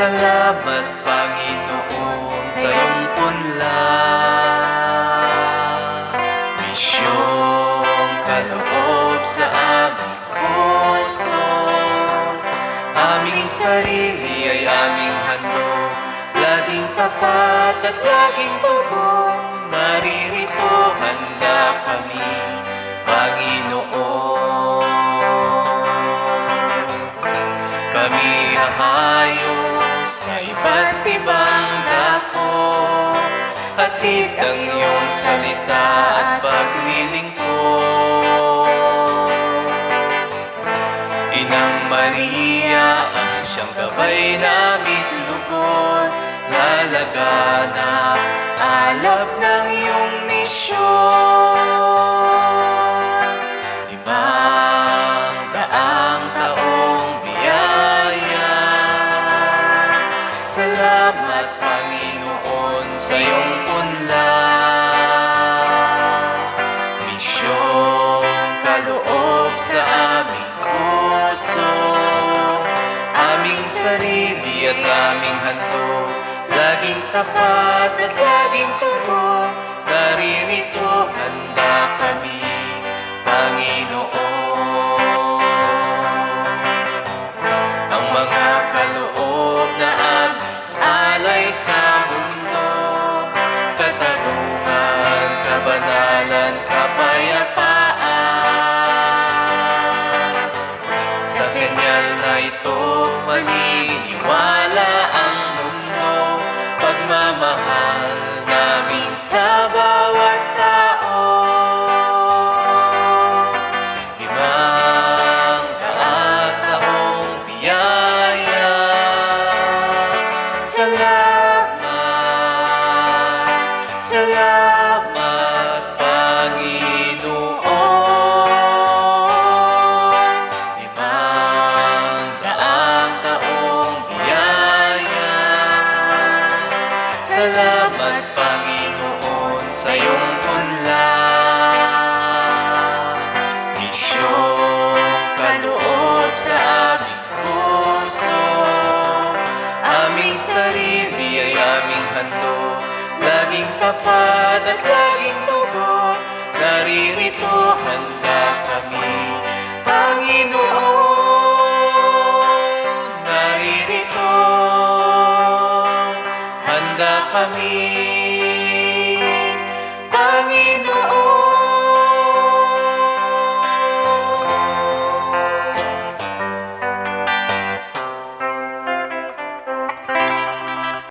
Salamat, Panginoon, sa iyong punla. Misyong kaloob sa aming puso, aming sarili ay aming handog, laging tapat at laging tubong. Naririto, handa kami, Panginoon. Kami hahayo sa iba't ibang dako, hatid ang iyong salita at paglilingkod. Inang Maria, ang siyang gabay namit lugod, lalagana, alab ng iyong misyon. Limang daang taong biyaya, salamat, Panginoon, sa iyong punla. Misyong kaloob sa aming puso, aming sarili at aming handog, laging tapat at laging tubong. Naririto, handa kami, Panginoon. Ang mga kaloob na aming alay sa mundo, katarungan, kabanalan, kapayapaan. Sa senyal na ito, maniniwala ang mundo, pagmamahal namin sa bawat tao. Limang daang taong biyaya, salamat, salamat, Panginoon. Limang daang taong biyaya, salamat, Panginoon, sa iyong punla. Misyong kaloob sa aming puso, aming sarili ay aming handog, laging tapat at laging tubong. Naririto, handa kami, Panginoon. Naririto, handa kami,